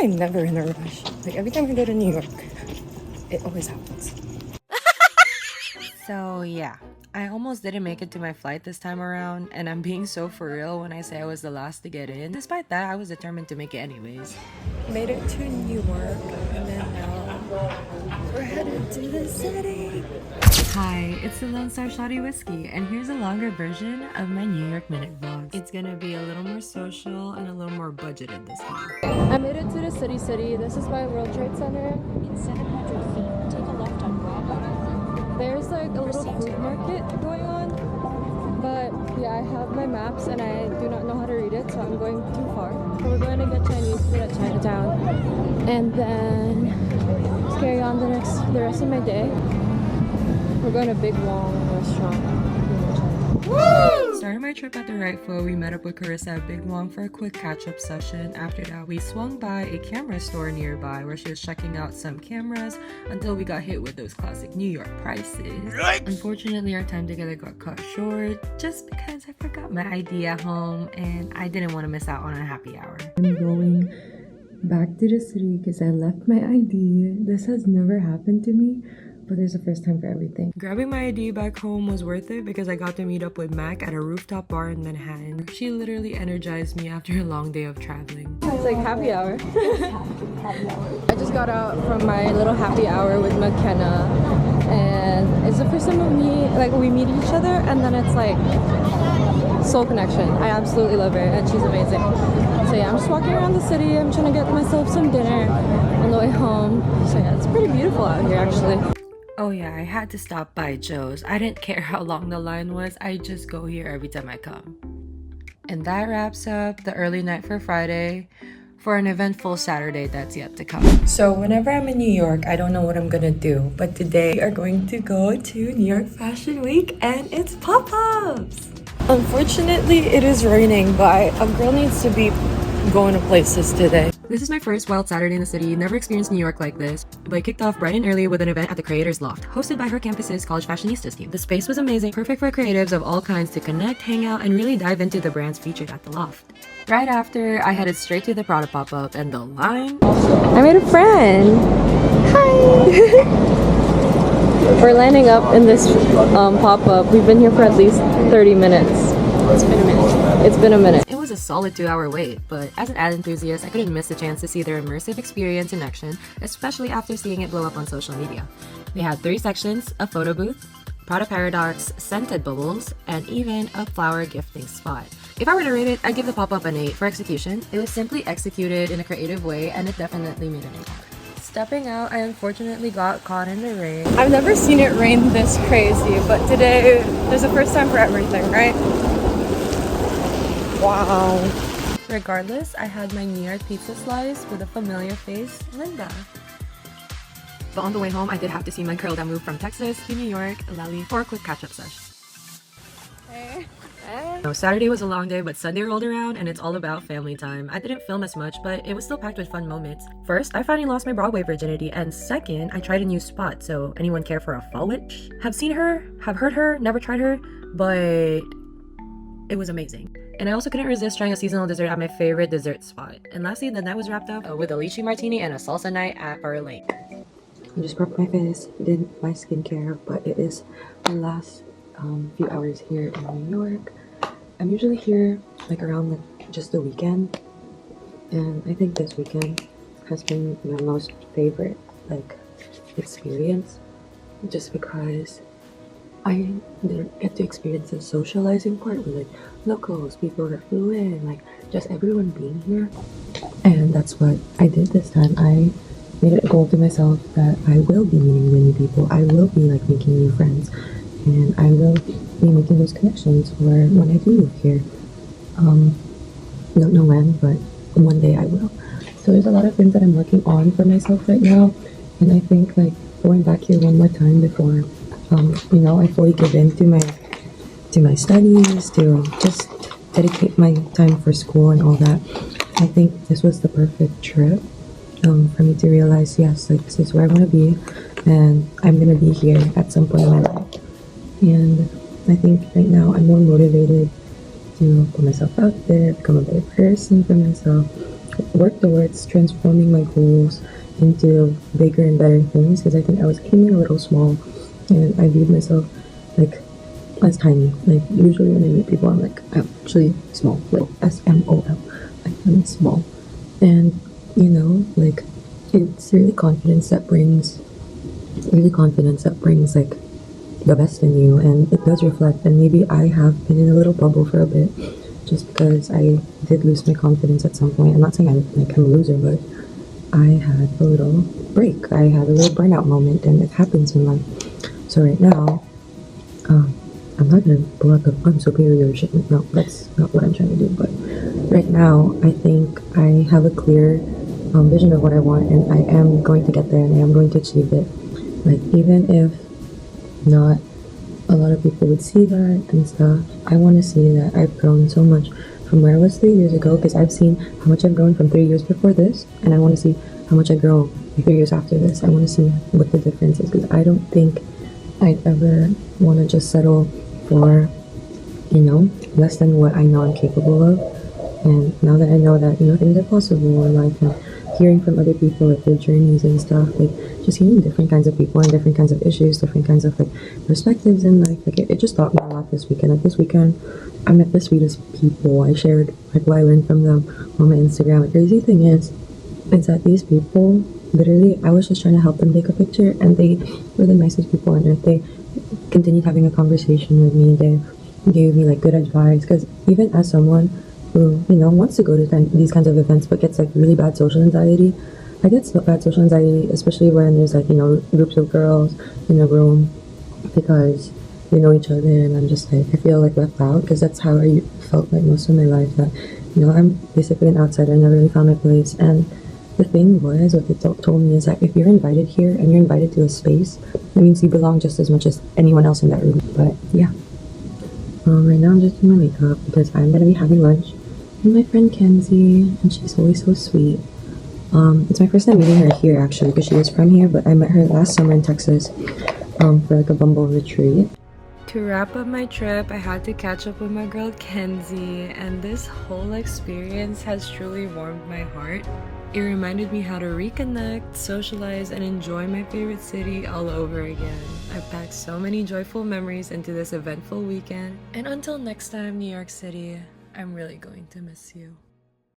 I'm never in a rush. Like every time I go to New York, it always happens. So yeah, I almost didn't make it to my flight this time around, and I'm being so for real when I say I was the last to get in. Despite that, I was determined to make it anyways. Made it to New York, and then now we're headed to the city. Hi, it's the Lone Star Shoddy Whiskey, and here's a longer version of my New York Minute vlogs. It's gonna be a little more social and a little more budgeted this time. I made it to the city. This is by World Trade Center. In 700 feet, take a left on Broadway. There's like a little food market going on, but yeah, I have my maps and I do not know how to read it, so I'm going too far. We're going to get Chinese food at Chinatown, and then just carry on the rest of my day. We're going to Big Wong restaurant. Starting my trip at the right foot, we met up with Carissa at Big Wong for a quick catch-up session. After that, we swung by a camera store nearby where she was checking out some cameras until we got hit with those classic New York prices. Unfortunately, our time together got cut short just because I forgot my ID at home and I didn't want to miss out on a happy hour. I'm going back to the city because I left my ID. This has never happened to me, but there's a first time for everything. Grabbing my ID back home was worth it because I got to meet up with Mac at a rooftop bar in Manhattan. She literally energized me after a long day of traveling. It's like happy hour. I just got out from my little happy hour with McKenna, and it's the first time we meet each other, and then it's like soul connection. I absolutely love her, and she's amazing. So yeah, I'm just walking around the city. I'm trying to get myself some dinner on the way home. So yeah, it's pretty beautiful out here actually. Oh yeah, I had to stop by Joe's. I didn't care how long the line was, I just go here every time I come. And that wraps up the early night for Friday for an eventful Saturday that's yet to come. So whenever I'm in New York, I don't know what I'm gonna do, but today we are going to go to New York Fashion Week and it's pop-ups! Unfortunately, it is raining, but a girl needs to be going to places today. This is my first wild Saturday in the city. Never experienced New York like this, but it kicked off bright and early with an event at the Creators Loft, hosted by her campus's College Fashionistas team. The space was amazing, perfect for creatives of all kinds to connect, hang out, and really dive into the brands featured at the loft. Right after, I headed straight to the Prada pop-up, and the line... I made a friend! Hi! We're lining up in this pop-up. We've been here for at least 30 minutes. It's been a minute. It's been a minute. It was a solid 2-hour wait, but as an ad enthusiast, I couldn't miss the chance to see their immersive experience in action, especially after seeing it blow up on social media. They had 3 sections, a photo booth, Prada Paradox, scented bubbles, and even a flower gifting spot. If I were to rate it, I'd give the pop-up an 8 for execution. It was simply executed in a creative way, and it definitely made an impact. Stepping out, I unfortunately got caught in the rain. I've never seen it rain this crazy, but today there's a first time for everything, right? Wow. Regardless, I had my New York pizza slice with a familiar face, Linda. But on the way home, I did have to see my girl that moved from Texas to New York, Lali, for a quick catch-up session. Hey. No, Saturday was a long day, but Sunday rolled around and it's all about family time. I didn't film as much, but it was still packed with fun moments. First, I finally lost my Broadway virginity, and second, I tried a new spot. So anyone care for a fall witch? Have seen her, have heard her, never tried her, but it was amazing. And I also couldn't resist trying a seasonal dessert at my favorite dessert spot. And lastly, the night was wrapped up with a lychee martini and a salsa night at Bar Lane. I just prepped my face, did my skincare, but it is the last few hours here in New York. I'm usually here like around just the weekend, and I think this weekend has been my most favorite experience, just because I didn't get to experience the socializing part with locals, people that flew in, just everyone being here. And that's what I did this time. I made it a goal to myself that I will be meeting new people. I will be making new friends, and I will be making those connections for when I do move here. Don't know when, but one day I will. So there's a lot of things that I'm working on for myself right now, and I think going back here one more time before I fully give in to my studies, to just dedicate my time for school and all that. I think this was the perfect trip for me to realize, yes, this is where I want to be, and I'm gonna be here at some point in my life. And I think right now I'm more motivated to put myself out there, become a better person for myself, work towards transforming my goals into bigger and better things, because I think I was aiming a little small and I viewed myself like as tiny. Like usually when I meet people, I'm like, I'm actually small, like SMOL, like I'm small. And you know, like it's really confidence that brings like the best in you, and it does reflect. And maybe I have been in a little bubble for a bit just because I did lose my confidence at some point. I'm not saying I'm a loser, but I had a little break. I had a little burnout moment, and it happens in life. So right now, I'm not gonna pull up I'm superior shit. No, that's not what I'm trying to do. But right now, I think I have a clear vision of what I want, and I am going to get there, and I am going to achieve it. Like even if not a lot of people would see that and stuff, I want to see that I've grown so much from where I was 3 years ago, because I've seen how much I've grown from 3 years before this, and I want to see how much I grow 3 years after this. I want to see what the difference is, because I don't think I'd ever want to just settle for, you know, less than what I know I'm capable of. And now that I know that, you know, things are possible in life, and hearing from other people, like their journeys and stuff, like just hearing different kinds of people and different kinds of issues, different kinds of like perspectives in life, like it just taught me a lot this weekend. Like this weekend, I met the sweetest people. I shared like what I learned from them on my Instagram. The crazy thing is that these people, literally, I was just trying to help them take a picture, and they were the nicest people on earth. They continued having a conversation with me. They gave me like good advice, because even as someone who, you know, wants to go to these kinds of events but gets like really bad social anxiety, I get bad social anxiety, especially when there's like, you know, groups of girls in a room, because we know each other, and I'm just like, I feel like left out, because that's how I felt like most of my life, that, you know, I'm basically an outsider. I never really found my place. And the thing was, what they told me is that if you're invited here and you're invited to a space, that means you belong just as much as anyone else in that room. But yeah, right now I'm just doing my makeup because I'm gonna be having lunch with my friend Kenzie, and she's always so sweet. It's my first time meeting her here actually, because she was from here, but I met her last summer in Texas for like a Bumble retreat. To wrap up my trip, I had to catch up with my girl Kenzie, and this whole experience has truly warmed my heart. It reminded me how to reconnect, socialize, and enjoy my favorite city all over again. I packed so many joyful memories into this eventful weekend, and until next time, New York City, I'm really going to miss you.